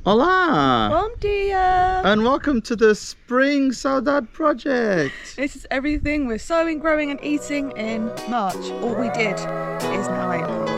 Hola! Bom Dia! And welcome to the Spring Saudade Project. This is everything we're sowing, growing and eating in March. All we did is now April.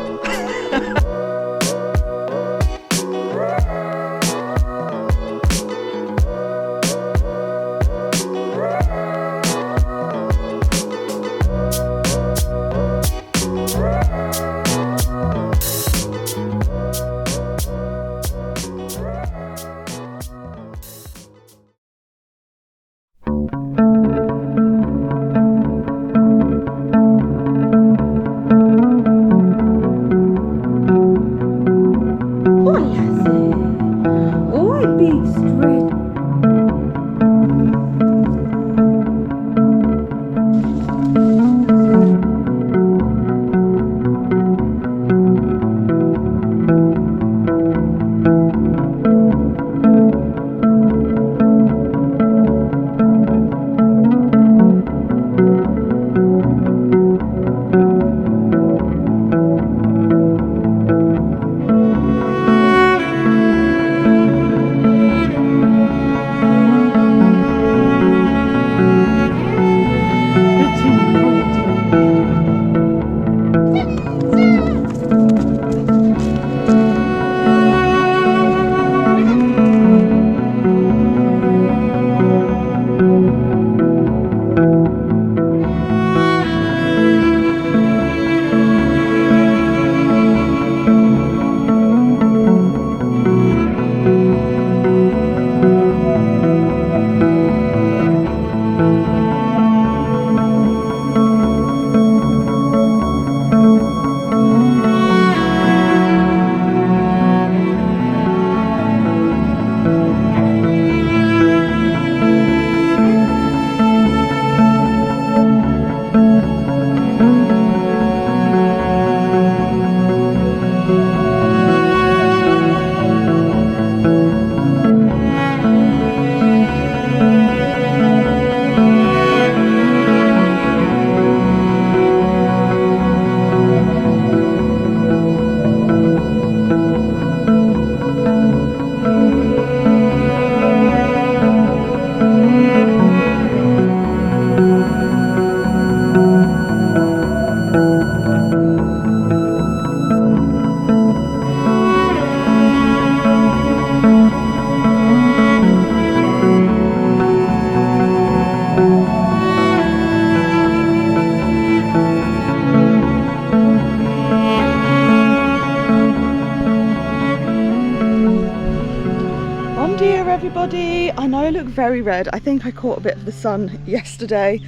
Everybody, I know I look very red. I think I caught a bit of the sun yesterday.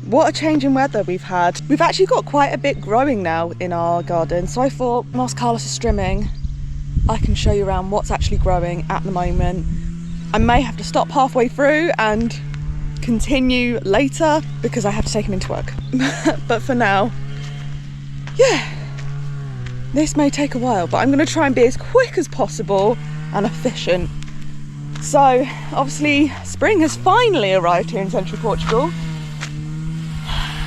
What a change in weather we've had. We've actually got quite a bit growing now in our garden, so I thought whilst Carlos is trimming, I can show you around what's actually growing at the moment. I may have to stop halfway through and continue later because I have to take him into work. But for now, yeah, this may take a while, but I'm going to try and be as quick as possible and efficient. So obviously spring has finally arrived here in central Portugal,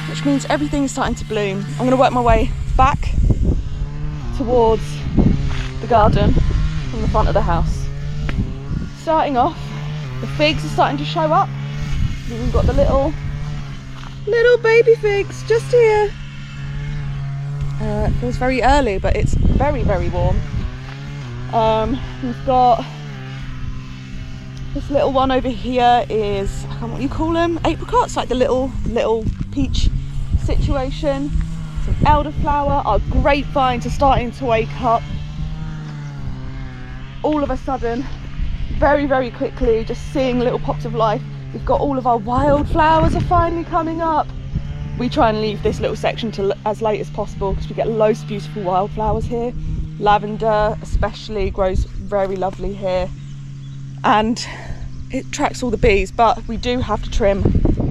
which means everything is starting to bloom. I'm going to work my way back towards the garden from the front of the house. Starting off, the figs are starting to show up. We've got the little baby figs just here. It feels very early, but it's very, very warm. We've got this little one over here is, I can't remember what you call them, apricots, like the little peach situation. Some elderflower. Our grapevines are starting to wake up. All of a sudden, very, very quickly, just seeing little pops of life. We've got all of our wildflowers are finally coming up. We try and leave this little section till as late as possible because we get loads of beautiful wildflowers here. Lavender especially grows very lovely here, and it attracts all the bees, but we do have to trim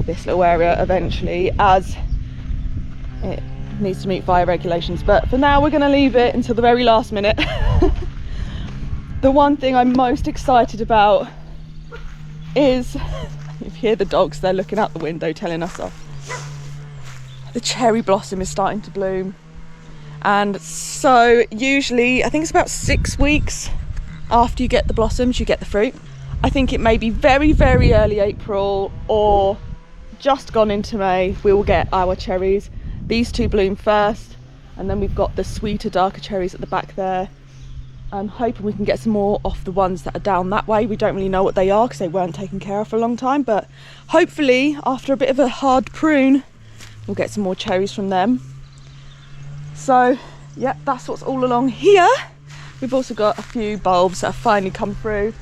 this little area eventually as it needs to meet fire regulations. But for now we're going to leave it until the very last minute. The one thing I'm most excited about is, if you hear the dogs, they're looking out the window telling us off. The cherry blossom is starting to bloom. And so usually, I think it's about 6 weeks after you get the blossoms, you get the fruit. I think it may be very, very early April or just gone into May, we will get our cherries. These two bloom first, and then we've got the sweeter, darker cherries at the back there. I'm hoping we can get some more off the ones that are down that way. We don't really know what they are because they weren't taken care of for a long time, but hopefully after a bit of a hard prune, we'll get some more cherries from them. So yeah, that's what's all along here. We've also got a few bulbs that have finally come through.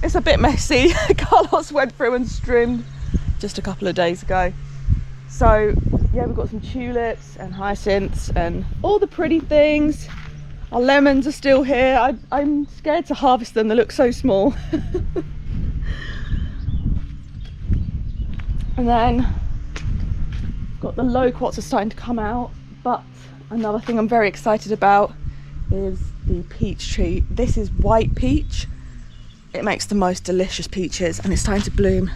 It's a bit messy. Carlos went through and trimmed just a couple of days ago. So yeah, we've got some tulips and hyacinths and all the pretty things. Our lemons are still here. I'm scared to harvest them, they look so small. And then got the loquats are starting to come out, but another thing I'm very excited about is the peach tree. This is white peach. It makes the most delicious peaches and it's starting to bloom.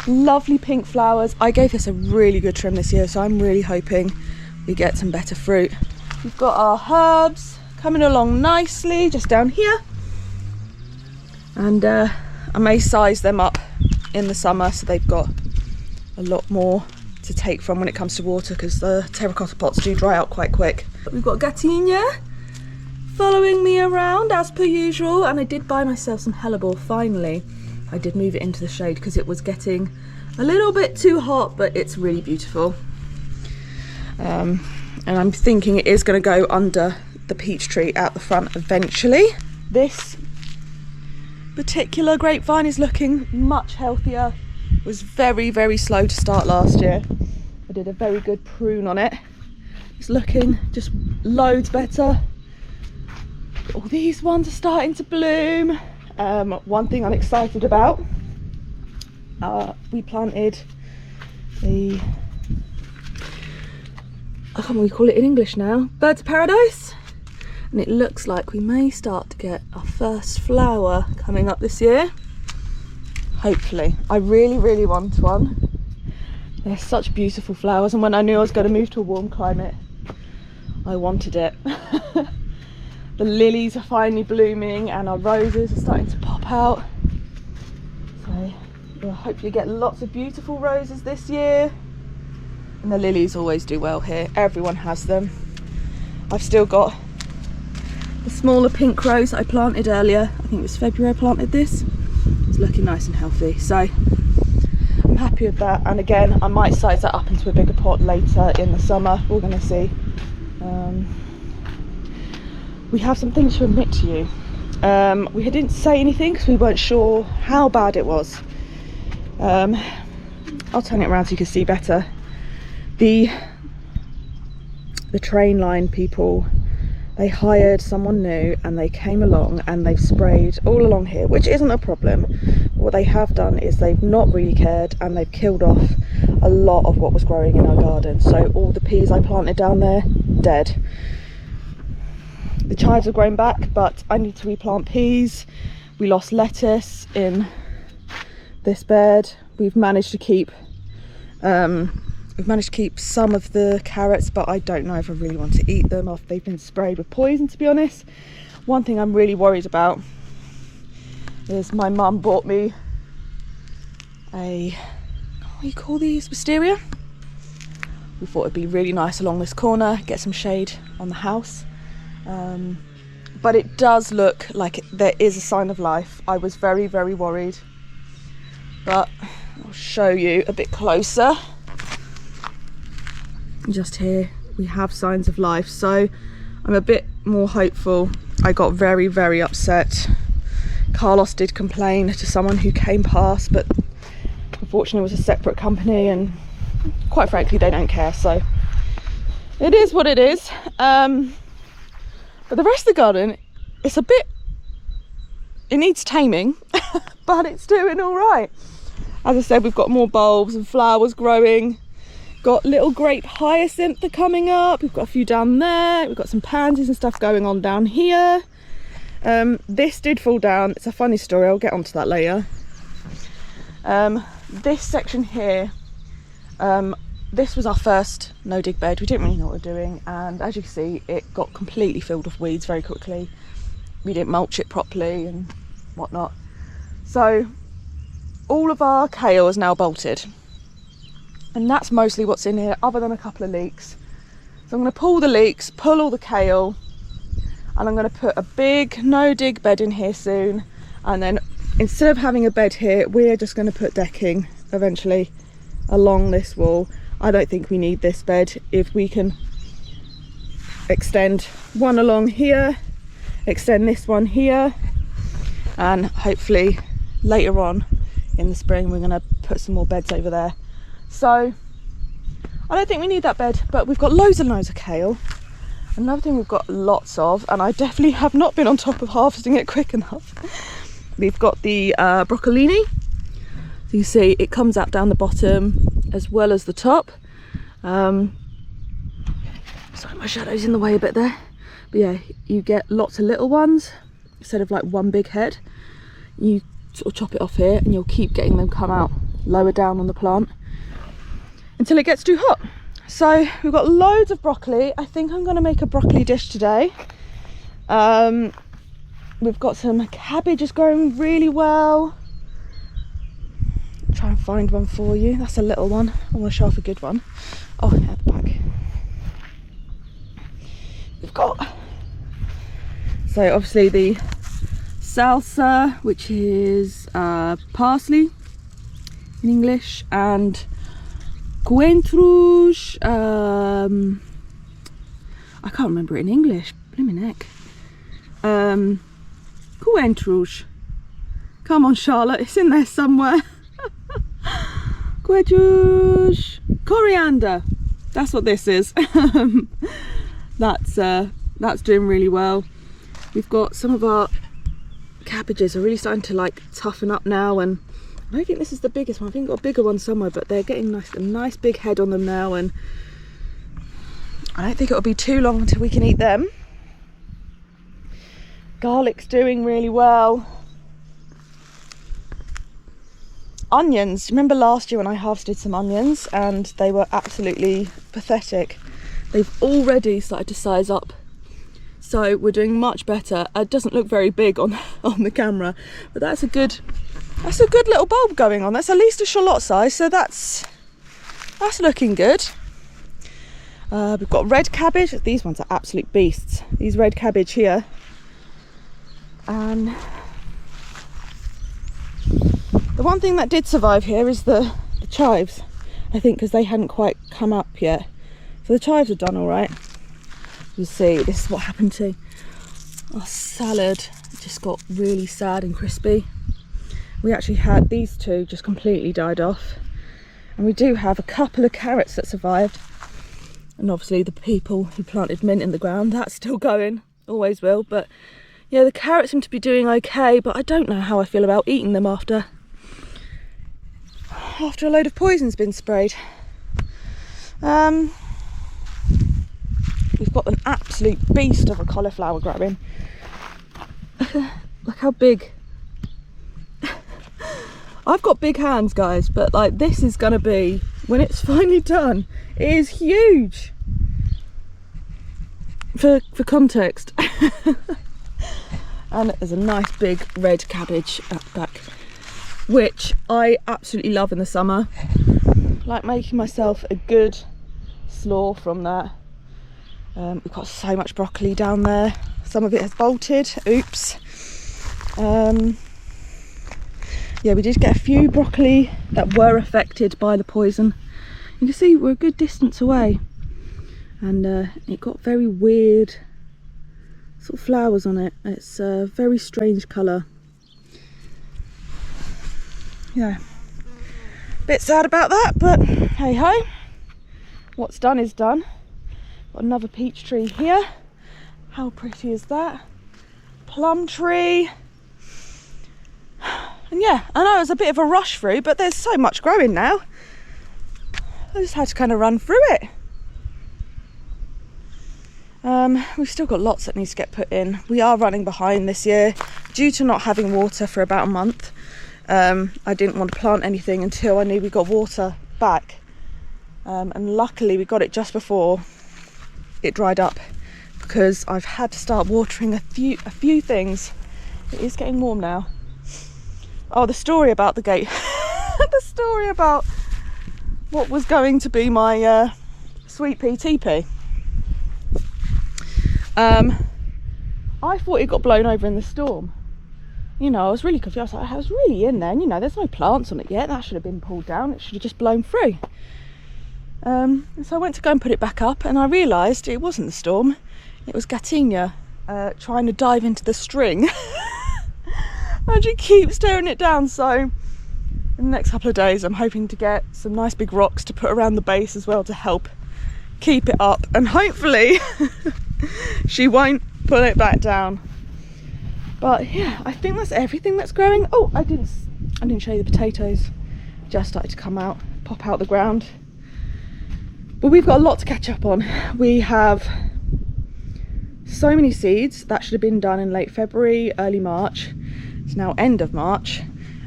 Lovely pink flowers. I gave this a really good trim this year, so I'm really hoping we get some better fruit. We've got our herbs coming along nicely just down here, and I may size them up in the summer so they've got a lot more to take from when it comes to water, because the terracotta pots do dry out quite quick. We've got Gardenia following me around as per usual, and I did buy myself some hellebore finally. I did move it into the shade because it was getting a little bit too hot, but it's really beautiful. And I'm thinking it is going to go under the peach tree at the front eventually. This particular grapevine is looking much healthier. It was very, very slow to start last year. I did a very good prune on it. It's looking just loads better. All these ones are starting to bloom. One thing I'm excited about, we planted the, I can't remember what we call it in English now, birds of paradise, and it looks like we may start to get our first flower coming up this year. Hopefully. I really, really want one. They're such beautiful flowers, and when I knew I was going to move to a warm climate, I wanted it. The lilies are finally blooming and our roses are starting to pop out. So we'll hopefully get lots of beautiful roses this year. And the lilies always do well here. Everyone has them. I've still got the smaller pink rose I planted earlier. I think it was February I planted this. It's looking nice and healthy. So I'm happy with that. And again, I might size that up into a bigger pot later in the summer. We're going to see. We have some things to admit to you. We didn't say anything because we weren't sure how bad it was. I'll turn it around so you can see better. The train line people, they hired someone new and they came along and they've sprayed all along here, which isn't a problem. What they have done is they've not really cared and they've killed off a lot of what was growing in our garden. So all the peas I planted down there, dead. The chives have grown back, but I need to replant peas. We lost lettuce in this bed. We've managed to keep some of the carrots, but I don't know if I really want to eat them after they've been sprayed with poison, to be honest. One thing I'm really worried about is my mum bought me a, what do you call these, wisteria? We thought it'd be really nice along this corner, get some shade on the house. But it does look like there is a sign of life. I was very, very worried, but I'll show you a bit closer. Just here we have signs of life, so I'm a bit more hopeful. I got very, very upset. Carlos did complain to someone who came past, but unfortunately it was a separate company and quite frankly they don't care, so it is what it is. But the rest of the garden, it needs taming, but it's doing all right. As I said, we've got more bulbs and flowers growing. Got little grape hyacinth coming up. We've got a few down there. We've got some pansies and stuff going on down here. This did fall down. It's a funny story. I'll get onto that later. This section here, this was our first no-dig bed. We didn't really know what we were doing, and as you can see, it got completely filled with weeds very quickly. we didn't mulch it properly and whatnot. So all of our kale is now bolted, and that's mostly what's in here, other than a couple of leeks. So I'm going to pull the leeks, pull all the kale, and I'm going to put a big no dig bed in here soon. And then instead of having a bed here, we're just going to put decking eventually along this wall. I don't think we need this bed. If we can extend one along here, extend this one here, and hopefully later on in the spring we're going to put some more beds over there. So I don't think we need that bed, but we've got loads and loads of kale. Another thing we've got lots of, and I definitely have not been on top of harvesting it quick enough, we've got the broccolini. So you see it comes out down the bottom as well as the top. Sorry, my shadow's in the way a bit there. But yeah, you get lots of little ones instead of like one big head. You sort of chop it off here and you'll keep getting them come out lower down on the plant until it gets too hot. So we've got loads of broccoli. I think I'm going to make a broccoli dish today. We've got some cabbage is growing really well. Try and find one for you. That's a little one. I want to show off a good one. Oh yeah, at the back. We've got, so obviously the salsa, which is parsley in English, and coentrouge, I can't remember it in English, blimmin' heck. Coentrouge. Come on, Charlotte, it's in there somewhere. Coentrouge, coriander. That's what this is. That's doing really well. We've got some of our cabbages are really starting to like toughen up now, and I don't think this is the biggest one. I think I've got a bigger one somewhere, but they're getting a nice big head on them now, and I don't think it'll be too long until we can eat them. Garlic's doing really well. Onions, remember last year when I harvested some onions and they were absolutely pathetic? They've already started to size up, so we're doing much better. It doesn't look very big on the camera, but that's a good little bulb going on. That's at least a shallot size, so that's looking good. We've got red cabbage. These ones are absolute beasts, these red cabbage here. And the one thing that did survive here is the chives, I think, because they hadn't quite come up yet. So the chives are done all right. You see, this is what happened to our salad. It just got really sad and crispy. We actually had these two just completely died off. And we do have a couple of carrots that survived. And obviously the people who planted mint in the ground, that's still going, always will. But yeah, the carrots seem to be doing okay, but I don't know how I feel about eating them after a load of poison's been sprayed. We've got an absolute beast of a cauliflower growing. Look how big. I've got big hands, guys, but like this is gonna be, when it's finally done, it is huge. For context. And there's a nice big red cabbage at the back, which I absolutely love in the summer. Like making myself a good slaw from that. We've got so much broccoli down there. Some of it has bolted. Oops. Yeah, we did get a few broccoli that were affected by the poison. You can see we're a good distance away, and it got very weird sort of flowers on it. It's a very strange colour. Yeah, bit sad about that, but hey ho, what's done is done. Got another peach tree here. How pretty is that? Plum tree. And yeah, I know it was a bit of a rush through, but there's so much growing now. I just had to kind of run through it. We've still got lots that needs to get put in. We are running behind this year due to not having water for about a month. I didn't want to plant anything until I knew we got water back, and luckily we got it just before it dried up. because I've had to start watering a few things. It is getting warm now. Oh, the story about the gate. The story about what was going to be my sweet pea teepee. I thought it got blown over in the storm. You know, I was really confused. I was like, I was really in there, and you know, there's no plants on it yet. That should have been pulled down. It should have just blown through. And so I went to go and put it back up, and I realised it wasn't the storm. It was Gatinia trying to dive into the string. And she keeps tearing it down. So in the next couple of days, I'm hoping to get some nice big rocks to put around the base as well to help keep it up, and hopefully she won't pull it back down. But yeah, I think that's everything that's growing. Oh, I didn't show you the potatoes. Just started to come out, pop out the ground. But we've got a lot to catch up on. We have so many seeds that should have been done in late February, early March. It's now end of March.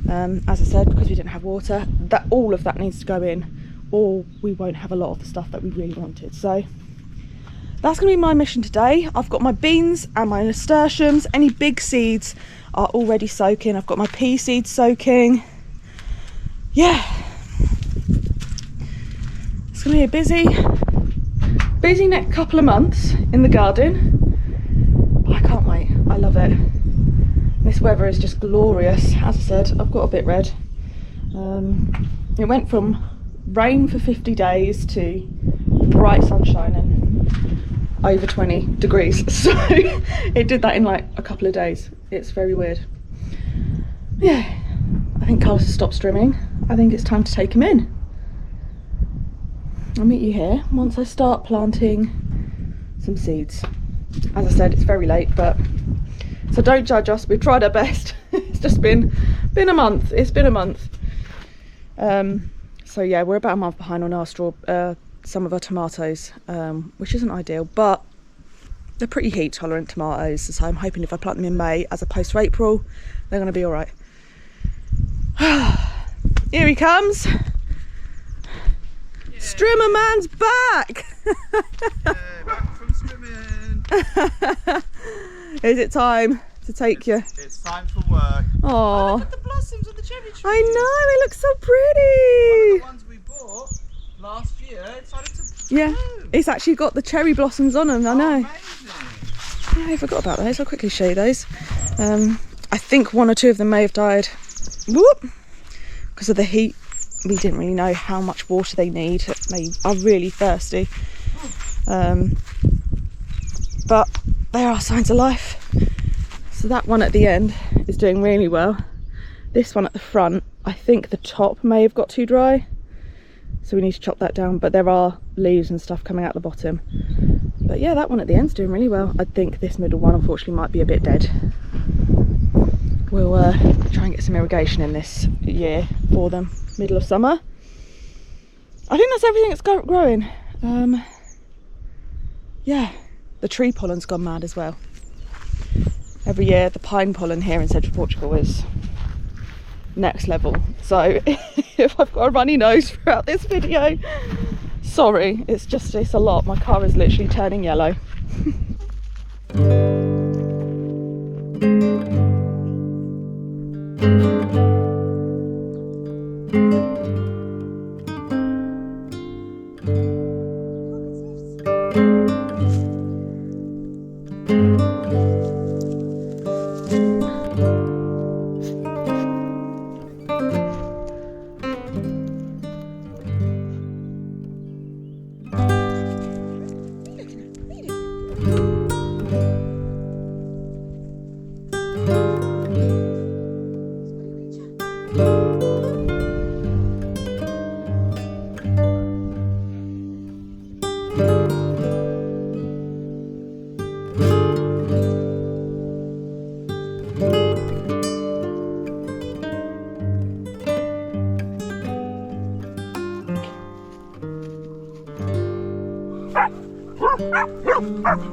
As I said, because we didn't have water, that all of that needs to go in, or we won't have a lot of the stuff that we really wanted. So that's going to be my mission today. I've got my beans and my nasturtiums. Any big seeds are already soaking. I've got my pea seeds soaking. Yeah. It's going to be a busy next couple of months in the garden. But I can't wait. I love it. This weather is just glorious. As I said, I've got a bit red. It went from rain for 50 days to bright sunshine and over 20 degrees, so it did that in like a couple of days. It's very weird. Yeah, I think Carlos has stopped streaming. I think it's time to take him in. I'll meet you here once I start planting some seeds. As I said, it's very late, but so don't judge us. We've tried our best. It's just been a month. It's been a month. So yeah, we're about a month behind on our some of our tomatoes, which isn't ideal, but they're pretty heat tolerant tomatoes, so I'm hoping if I plant them in May as opposed to April, they're going to be all right. Here he comes. Yeah. Strimmer man's back. Yeah, back from swimming. Is it time to take you? It's time for work. Oh, look at the blossoms of the cherry trees. I know, it looks so One pretty. of the ones we bought last year, it started to Yeah, bloom. it's actually got the cherry blossoms on them, I know. Amazing. Yeah, I forgot about those. I'll quickly show you those. I think one or two of them may have died. Whoop! Because of the heat. We didn't really know how much water they need. They are really thirsty. But they are signs of life. So that one at the end is doing really well. This one at the front, I think the top may have got too dry. So we need to chop that down, but there are leaves and stuff coming out the bottom. But yeah, that one at the end's doing really well. I think this middle one unfortunately might be a bit dead. We'll try and get some irrigation in this year for them, middle of summer. I think that's everything that's growing. Yeah, the tree pollen's gone mad as well. Every year the pine pollen here in central Portugal is next level. So if I've got a runny nose throughout this video, sorry, it's a lot. My car is literally turning yellow.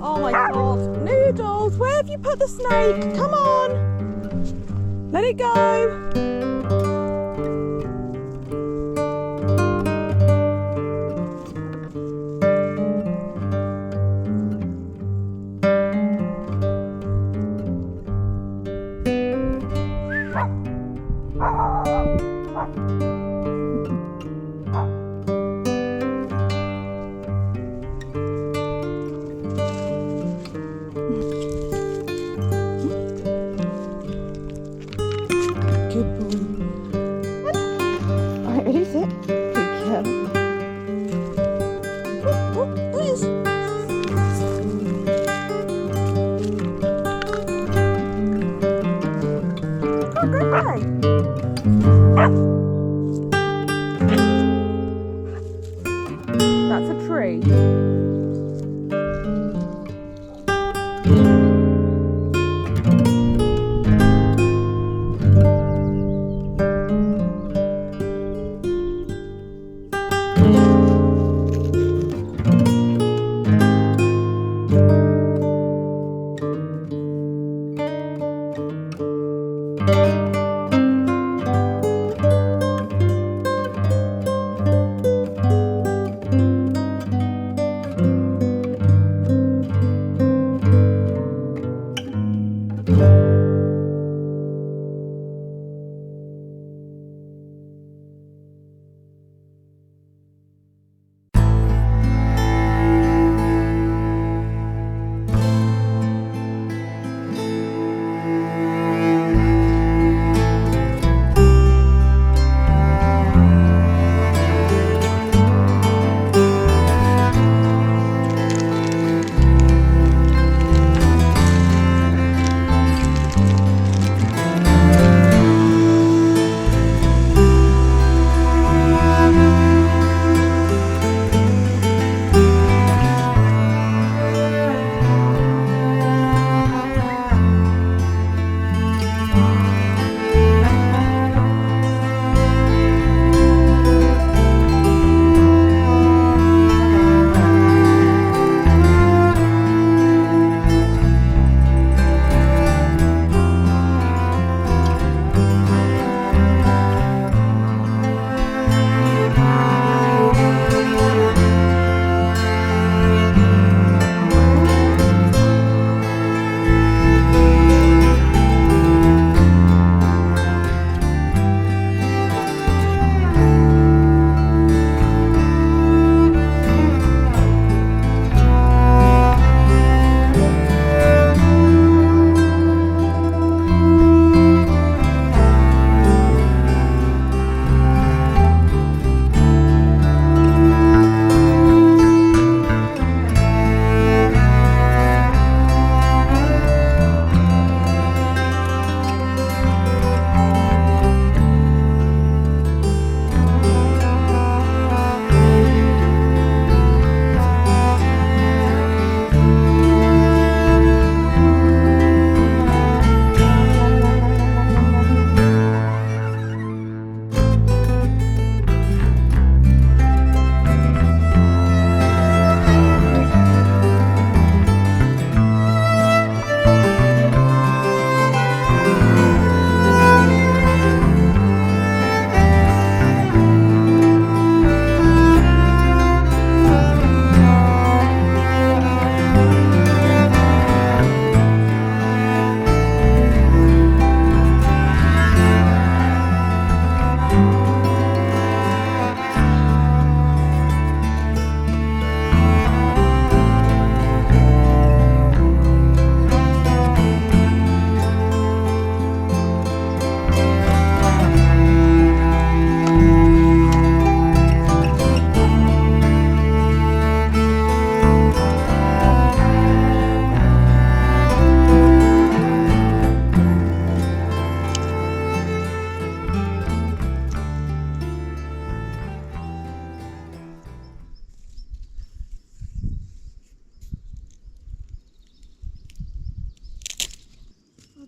Oh my god, Noodles, where have you put the snake? Come on, let it go. Good boy. Alright, ready, sit. Good girl. Oh, nice. Oh, good boy. That's a tree.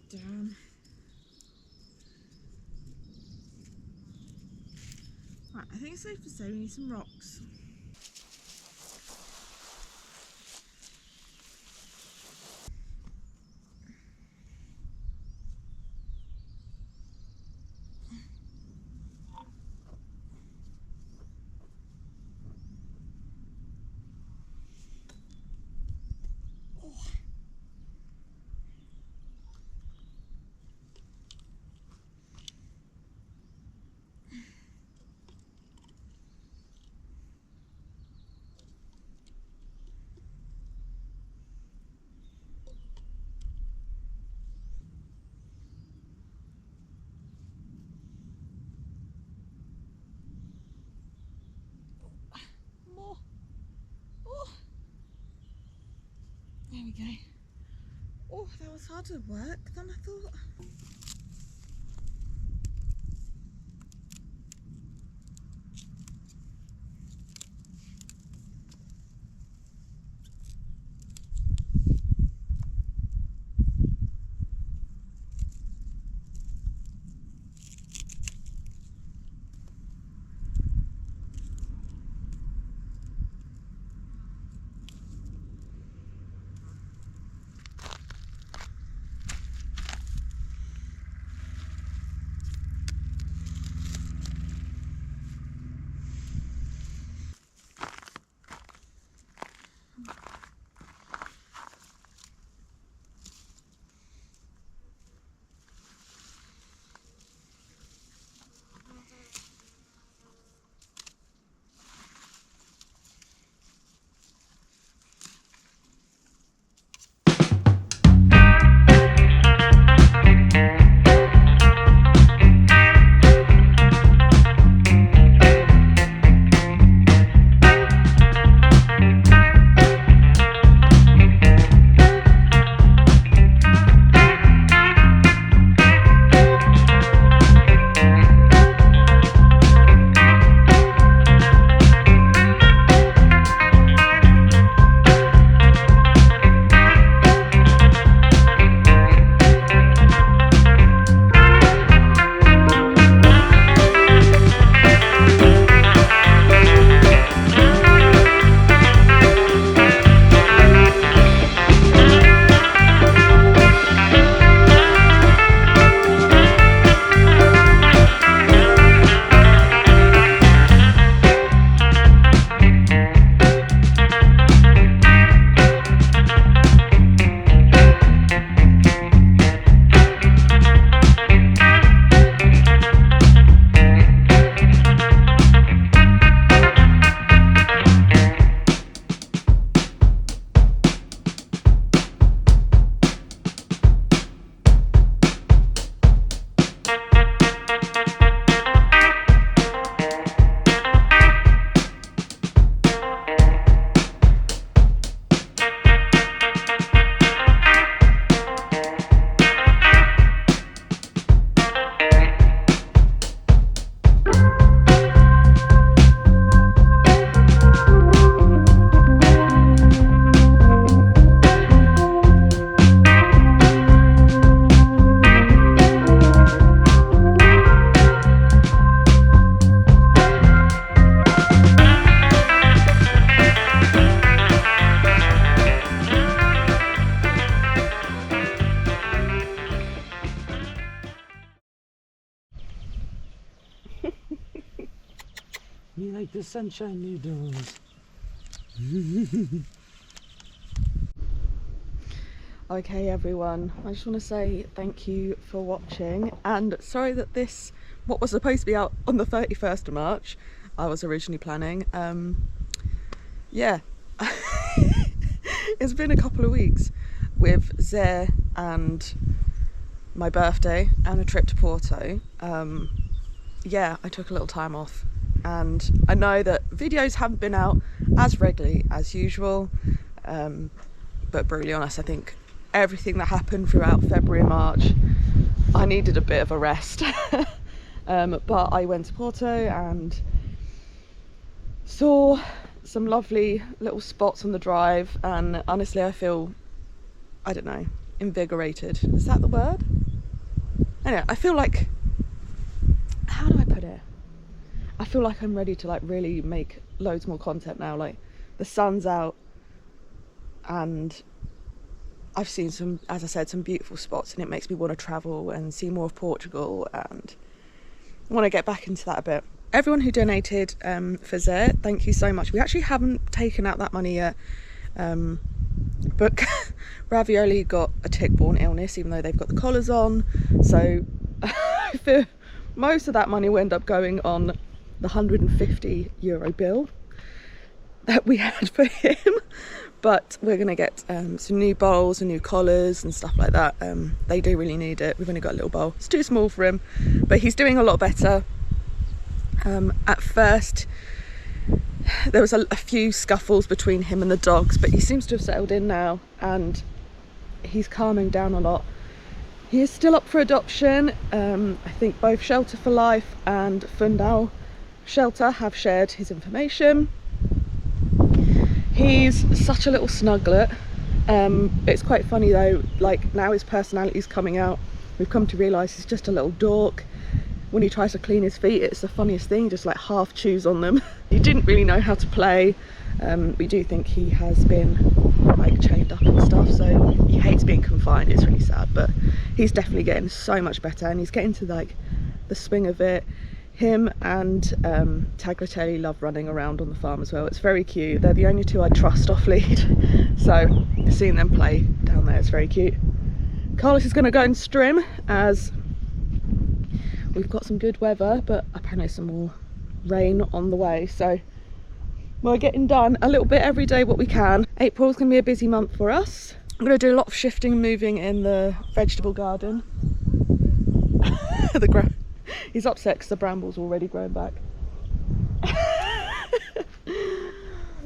Damn. Right, I think it's safe to say we need some rocks. go. Oh, that was harder work than I thought. You like the sunshine noodles. Okay everyone, I just want to say thank you for watching, and sorry that this, what was supposed to be out on the 31st of March, I was originally planning. Yeah, it's been a couple of weeks with Zare and my birthday and a trip to Porto. Yeah, I took a little time off, and I know that videos haven't been out as regularly as usual, but brutally honest, I think everything that happened throughout February and March, I needed a bit of a rest. But I went to Porto and saw some lovely little spots on the drive, and honestly I feel, I don't know, invigorated, is that the word? Anyway, I feel like, how do I put it, I feel like I'm ready to like really make loads more content now. Like, the sun's out and I've seen some, as I said, some beautiful spots, and it makes me want to travel and see more of Portugal, and I want to get back into that a bit. Everyone who donated for Zare, thank you so much. We actually haven't taken out that money yet, but Ravioli got a tick-borne illness, even though they've got the collars on, so I feel most of that money will end up going on the €150 bill that we had for him. But we're going to get some new bowls and new collars and stuff like that. They do really need it. We've only got a little bowl. It's too small for him, but he's doing a lot better. At first, there was a few scuffles between him and the dogs, but he seems to have settled in now. And he's calming down a lot. He is still up for adoption. I think both Shelter for Life and Fundal Shelter have shared his information. He's such a little snuglet. It's quite funny though, like now his personality's coming out. We've come to realise he's just a little dork. When he tries to clean his feet, it's the funniest thing, just like half chews on them. He didn't really know how to play. We do think he has been like chained up and stuff, so he hates being confined. It's really sad, but he's definitely getting so much better, and he's getting to like the swing of it. Him and Tagliatelle love running around on the farm as well. It's very cute. They're the only two I trust off lead, so seeing them play down there is very cute. Carlos is going to go and strim as we've got some good weather, but apparently some more rain on the way, so we're getting done a little bit every day what we can. April's going to be a busy month for us. I'm going to do a lot of shifting and moving in the vegetable garden. He's upset because the bramble's already growing back.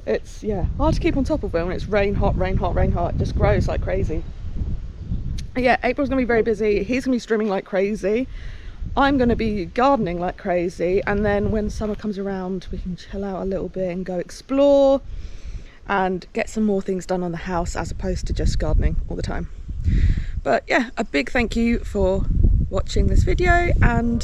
It's, yeah, hard to keep on top of it when it's rain hot, rain hot, rain hot. It just grows like crazy. Yeah, April's going to be very busy. He's going to be strimming like crazy. I'm going to be gardening like crazy, and then when summer comes around we can chill out a little bit and go explore and get some more things done on the house as opposed to just gardening all the time. But yeah, a big thank you for watching this video, and